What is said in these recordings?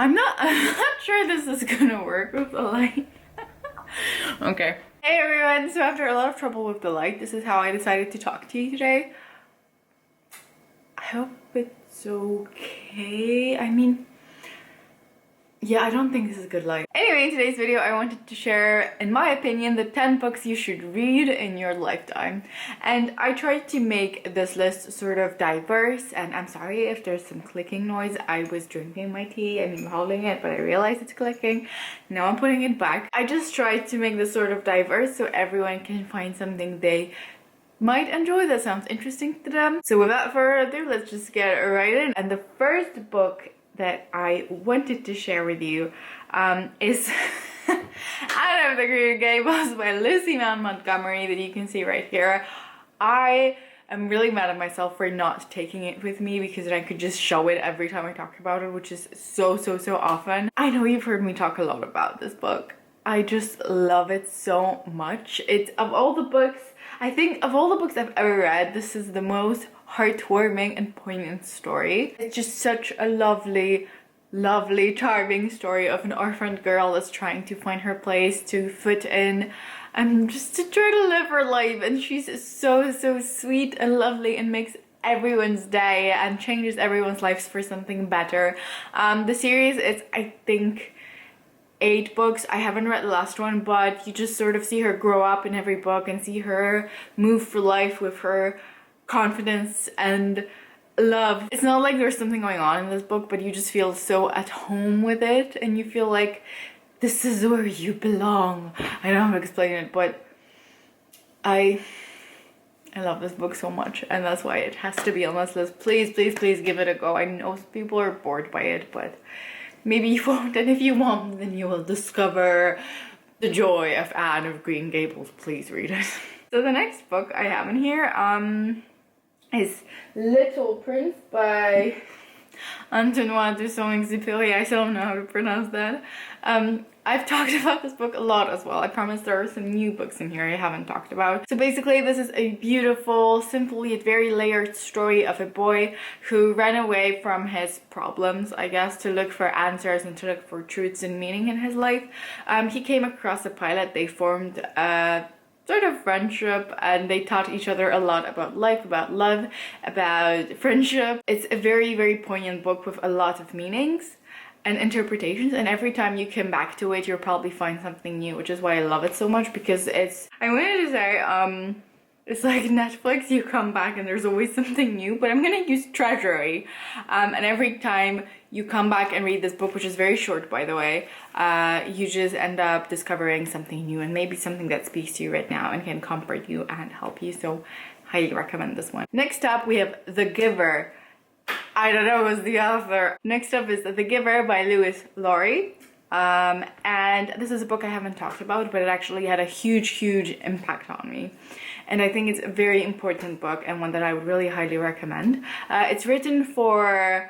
I'm not sure this is gonna work with the light. Okay. Hey everyone, so after a lot of trouble with the light, this is how I decided to talk to you today. I hope it's okay. I mean, yeah, I don't think this is good light. Anyway, in today's video, I wanted to share, in my opinion, the 10 books you should read in your lifetime. And I tried to make this list sort of diverse, and I'm sorry if there's some clicking noise. I was drinking my tea and I'm holding it, but I realized it's clicking. Now I'm putting it back. I just tried to make this sort of diverse so everyone can find something they might enjoy that sounds interesting to them. So without further ado, let's just get right in. And the first book that I wanted to share with you is Out of the Green Gables by Lucy Maud Montgomery, that you can see right here. I am really mad at myself for not taking it with me, because then I could just show it every time I talk about it, which is so often. I know you've heard me talk a lot about this book. I just love it so much. It's, of all the books, I think of all the books I've ever read, this is the most heartwarming and poignant story. It's just such a lovely, charming story of an orphaned girl that's trying to find her place, to fit in, and just to try to live her life. And she's so sweet and lovely and makes everyone's day and changes everyone's lives for something better. The series is, I think, 8 books. I haven't read the last one, but you just sort of see her grow up in every book and see her move for life with her confidence and love. It's not like there's something going on in this book, but you just feel so at home with it, and you feel like this is where you belong. I don't know how to explain it, but I love this book so much, and that's why it has to be on this list. Please give it a go. I know people are bored by it, but maybe you won't, and if you won't, then you will discover the joy of Anne of Green Gables. Please read it. So the next book I have in here is Little Prince by Antoine de Saint-Exupéry. I still don't know how to pronounce that. I've talked about this book a lot as well. I promise there are some new books in here I haven't talked about. So basically, this is a beautiful, simple yet very layered story of a boy who ran away from his problems, I guess, to look for answers and to look for truths and meaning in his life. He came across a pilot. They formed a sort of friendship, and they taught each other a lot about life, about love, about friendship. It's a very poignant book with a lot of meanings and interpretations, and every time you come back to it, you'll probably find something new, which is why I love it so much, because it's, I wanted to say, it's like Netflix, you come back and there's always something new, but I'm gonna use Treasury. And every time you come back and read this book, which is very short, by the way, you just end up discovering something new, and maybe something that speaks to you right now and can comfort you and help you. So highly recommend this one. Next up, we have The Giver. I don't know who's the author. Next up is The Giver by Louise Laurie. And this is a book I haven't talked about, but it actually had a huge impact on me. And I think it's a very important book, and one that I would really highly recommend. It's written for,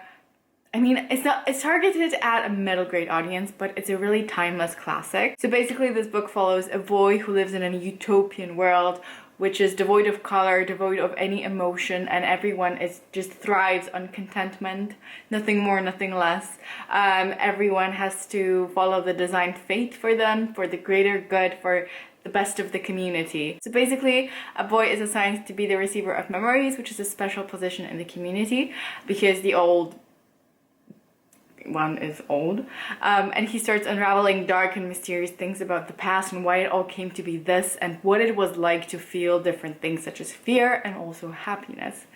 I mean, it's targeted at a middle grade audience, but it's a really timeless classic. So basically, this book follows a boy who lives in a utopian world, which is devoid of color, devoid of any emotion, and everyone just thrives on contentment, nothing more, nothing less. Everyone has to follow the designed fate for them, for the greater good, for the best of the community. So basically, a boy is assigned to be the receiver of memories, which is a special position in the community, because the old one is old, and he starts unraveling dark and mysterious things about the past and why it all came to be this, and what it was like to feel different things such as fear and also happiness.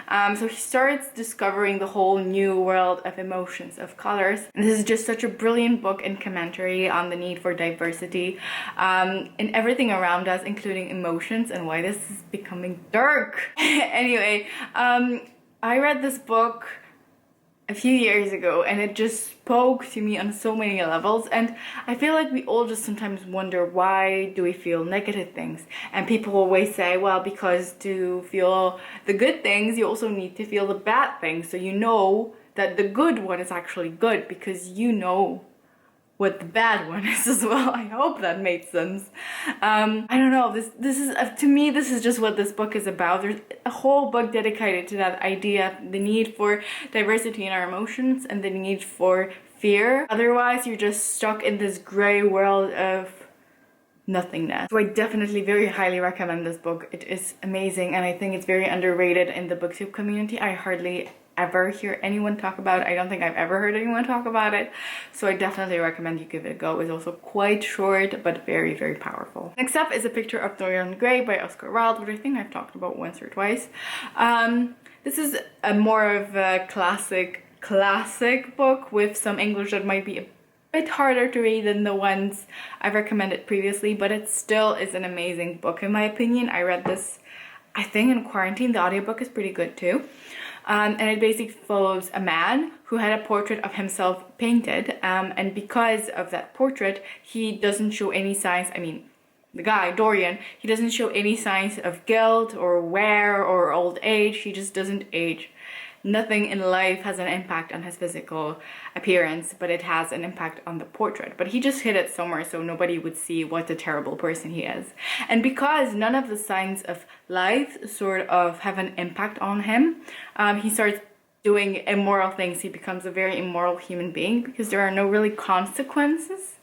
So he starts discovering the whole new world of emotions, of colors. And this is just such a brilliant book and commentary on the need for diversity in everything around us, including emotions, and why this is becoming dark. Anyway, I read this book a few years ago, and it just spoke to me on so many levels. And I feel like we all just sometimes wonder, why do we feel negative things? And people always say, well, because to feel the good things, you also need to feel the bad things, so you know that the good one is actually good, because you know what the bad one is as well. I hope that made sense. I don't know, this is to me, this is just what this book is about. There's a whole book dedicated to that idea, the need for diversity in our emotions and the need for fear. Otherwise, you're just stuck in this gray world of nothingness. So I definitely very highly recommend this book. It is amazing, and I think it's very underrated in the booktube community. I hardly ever hear anyone talk about it. I don't think I've ever heard anyone talk about it, so I definitely recommend you give it a go. It's also quite short but very, very powerful. Next up is A Picture of Dorian Gray by Oscar Wilde, which I think I've talked about once or twice. This is a more of a classic book with some English that might be a bit harder to read than the ones I've recommended previously, but it still is an amazing book in my opinion. I read this, I think, in quarantine. The audiobook is pretty good too. And it basically follows a man who had a portrait of himself painted, and because of that portrait, he doesn't show any signs, I mean, the guy, Dorian, he doesn't show any signs of guilt or wear or old age. He just doesn't age. Nothing in life has an impact on his physical appearance, but it has an impact on the portrait. But he just hid it somewhere so nobody would see what a terrible person he is. And because none of the signs of life sort of have an impact on him, he starts doing immoral things. He becomes a very immoral human being because there are no really consequences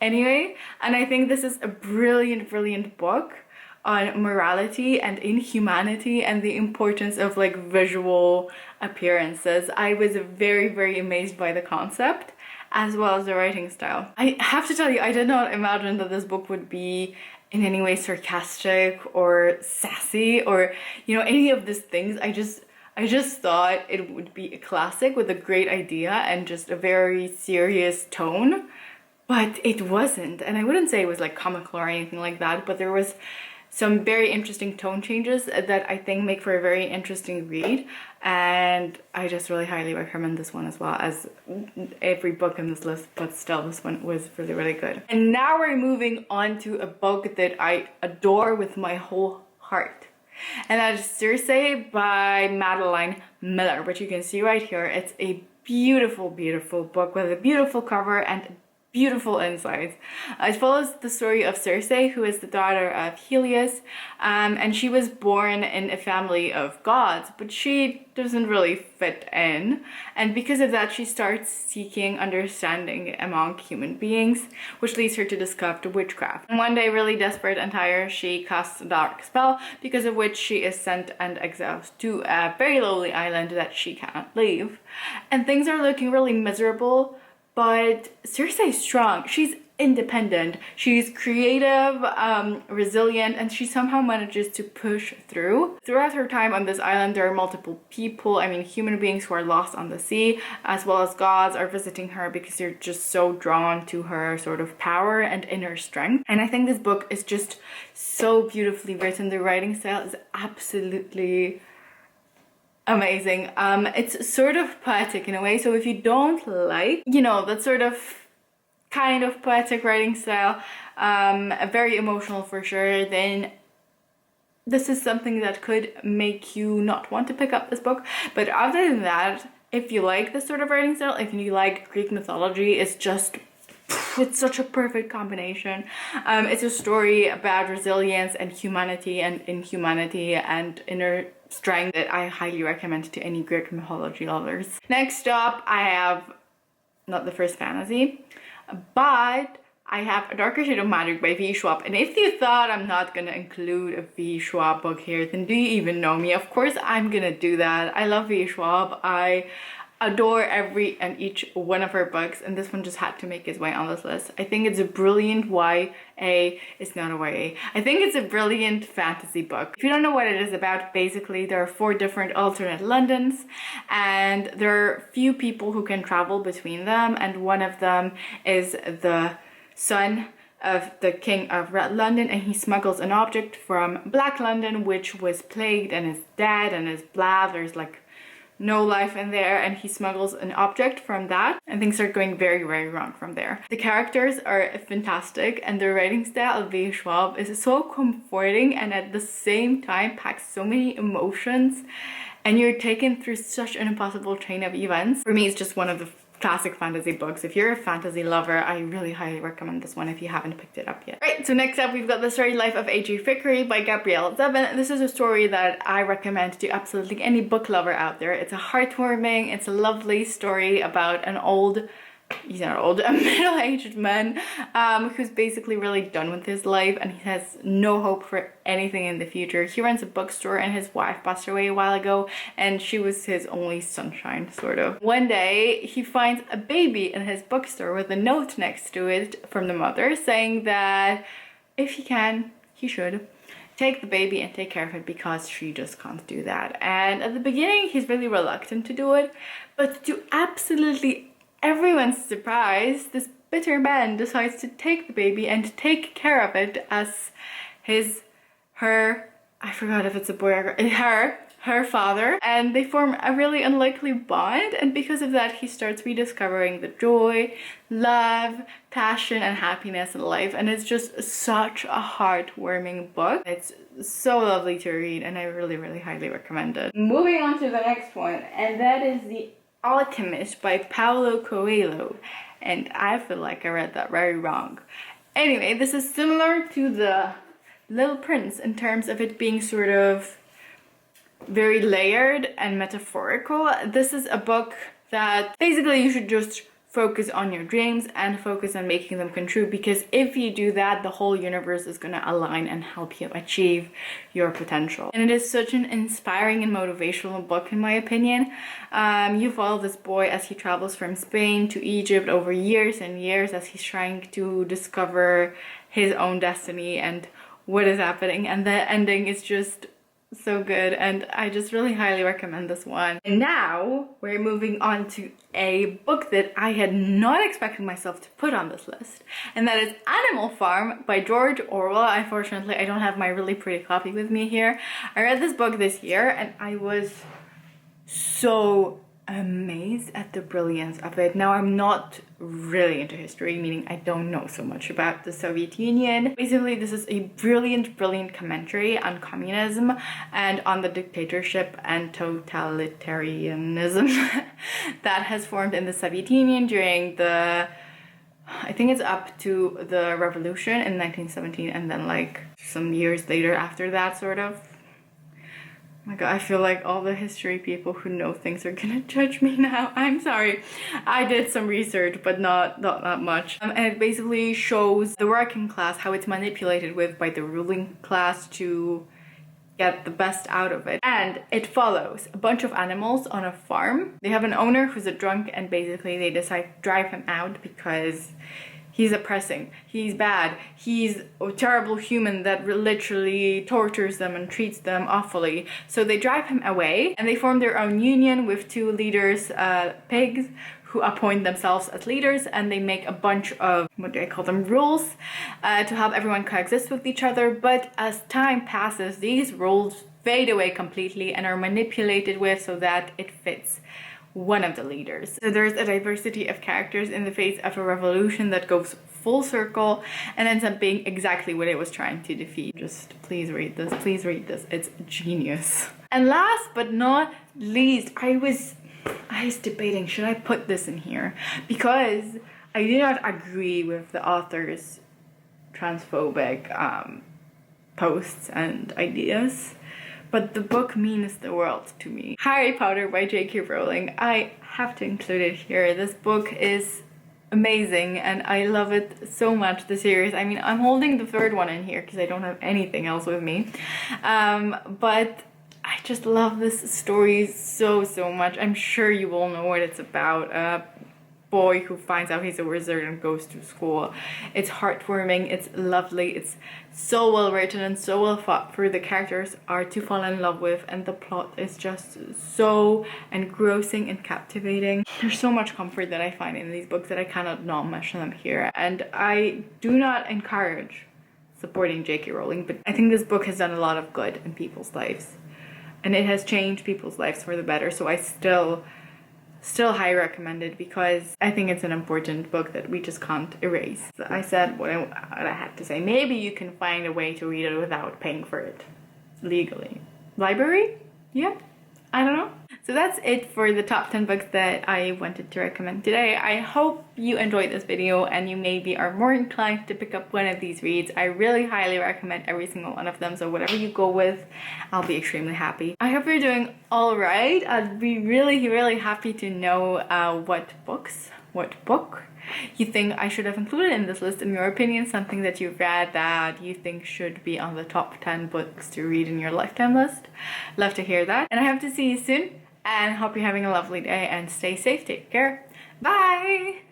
anyway. And I think this is a brilliant book on morality and inhumanity and the importance of like visual appearances. I was very amazed by the concept as well as the writing style. I have to tell you, I did not imagine that this book would be in any way sarcastic or sassy or, you know, any of these things. I just thought it would be a classic with a great idea and just a very serious tone, but it wasn't. And I wouldn't say it was like comical or anything like that, but there was some very interesting tone changes that I think make for a very interesting read, and I just really highly recommend this one as well as every book in this list, but still this one was really good. And now we're moving on to a book that I adore with my whole heart, and that is Circe by Madeline Miller, which you can see right here. It's a beautiful book with a beautiful cover and beautiful insights. It follows the story of Circe, who is the daughter of Helios, and she was born in a family of gods, but she doesn't really fit in, and because of that she starts seeking understanding among human beings, which leads her to discover witchcraft. And one day, really desperate and tired, she casts a dark spell, because of which she is sent and exiled to a very lonely island that she cannot leave, and things are looking really miserable. But Circe is strong. She's independent. She's creative, resilient, and she somehow manages to push through. Throughout her time on this island, there are multiple people, I mean human beings, who are lost on the sea, as well as gods are visiting her because they're just so drawn to her sort of power and inner strength. And I think this book is just so beautifully written. The writing style is absolutely amazing. It's sort of poetic in a way, so if you don't like, you know, that sort of kind of poetic writing style, very emotional for sure, then this is something that could make you not want to pick up this book. But other than that, if you like this sort of writing style, if you like Greek mythology, it's such a perfect combination. It's a story about resilience and humanity and inhumanity and inner strength that I highly recommend to any Greek mythology lovers. Next up, I have not the first fantasy, but I have A Darker Shade of Magic by V. Schwab. And if you thought I'm not gonna include a V. Schwab book here, then do you even know me? Of course I'm gonna do that. I love V. Schwab. I adore every and each one of her books, and this one just had to make its way on this list. I think it's a brilliant YA. It's not a YA. I think it's a brilliant fantasy book. If you don't know what it is about, basically there are 4 different alternate Londons, and there are few people who can travel between them, and one of them is the son of the king of Red London, and he smuggles an object from Black London, which was plagued and is dead and is blah. There's like no life in there, and he smuggles an object from that, and things are going very wrong from there. The characters are fantastic, and the writing style of V. Schwab is so comforting and at the same time packs so many emotions, and you're taken through such an impossible chain of events. For me, it's just one of the classic fantasy books. If you're a fantasy lover, I really highly recommend this one if you haven't picked it up yet. Right, so next up we've got The Storied Life of A.J. Fikry by Gabrielle Zevin. This is a story that I recommend to absolutely any book lover out there. It's a heartwarming, it's a lovely story about an old he's not old, a middle-aged man who's basically really done with his life and he has no hope for anything in the future. He runs a bookstore and his wife passed away a while ago and she was his only sunshine, sort of. One day he finds a baby in his bookstore with a note next to it from the mother saying that if he can, he should take the baby and take care of it because she just can't do that. And at the beginning he's really reluctant to do it, but to absolutely everyone's surprise, this bitter man decides to take the baby and take care of it as I forgot if it's a boy or her father, and they form a really unlikely bond, and because of that he starts rediscovering the joy, love, passion and happiness in life, and it's just such a heartwarming book. It's so lovely to read and I really, really highly recommend it. Moving on to the next one, and that is The Alchemist by Paulo Coelho, and I feel like I read that very wrong. Anyway, this is similar to The Little Prince in terms of it being sort of very layered and metaphorical. This is a book that basically you should just focus on your dreams and focus on making them come true, because if you do that, the whole universe is going to align and help you achieve your potential. And it is such an inspiring and motivational book in my opinion. You follow this boy as he travels from Spain to Egypt over years and years as he's trying to discover his own destiny and what is happening, and the ending is just so good and I just really highly recommend this one. And now we're moving on to a book that I had not expected myself to put on this list, and that is Animal Farm by George Orwell. Unfortunately, I don't have my really pretty copy with me here. I read this book this year and I was so amazed at the brilliance of it. Now, I'm not really into history, meaning I don't know so much about the Soviet Union. Basically, this is a brilliant commentary on communism and on the dictatorship and totalitarianism that has formed in the Soviet Union during the, I think it's up to the revolution in 1917 and then like some years later after that, sort of. Oh my god, I feel like all the history people who know things are gonna judge me now. I'm sorry. I did some research, but not much. And it basically shows the working class, how it's manipulated by the ruling class to get the best out of it. And it follows a bunch of animals on a farm. They have an owner who's a drunk and basically they decide to drive him out because he's oppressing, he's bad, he's a terrible human that literally tortures them and treats them awfully. So they drive him away and they form their own union with two leaders, pigs, who appoint themselves as leaders, and they make a bunch of, what do I call them, rules to help everyone coexist with each other. But as time passes, these rules fade away completely and are manipulated with so that it fits one of the leaders. So there's a diversity of characters in the face of a revolution that goes full circle and ends up being exactly what it was trying to defeat. Just please read this, please read this. It's genius. And last but not least, I was debating, should I put this in here? Because I do not agree with the author's transphobic posts and ideas. But the book means the world to me. Harry Potter by J.K. Rowling. I have to include it here. This book is amazing and I love it so much, the series. I mean, I'm holding the third one in here because I don't have anything else with me. But I just love this story so much. I'm sure you all know what it's about. Boy who finds out he's a wizard and goes to school. It's heartwarming, it's lovely, it's so well written and so well thought through. The characters are to fall in love with and the plot is just so engrossing and captivating. There's so much comfort that I find in these books that I cannot not mention them here, and I do not encourage supporting J.K. Rowling, but I think this book has done a lot of good in people's lives and it has changed people's lives for the better, so I still highly recommend it because I think it's an important book that we just can't erase. So I said what I had to say. Maybe you can find a way to read it without paying for it legally. Library? Yeah, I don't know. So that's it for the top 10 books that I wanted to recommend today. I hope you enjoyed this video and you maybe are more inclined to pick up one of these reads. I really highly recommend every single one of them, so whatever you go with, I'll be extremely happy. I hope you're doing all right. I'd be really happy to know what books what book you think I should have included in this list, in your opinion, something that you've read that you think should be on the top 10 books to read in your lifetime list. Love to hear that. And I hope to see you soon, and hope you're having a lovely day and stay safe. Take care. Bye!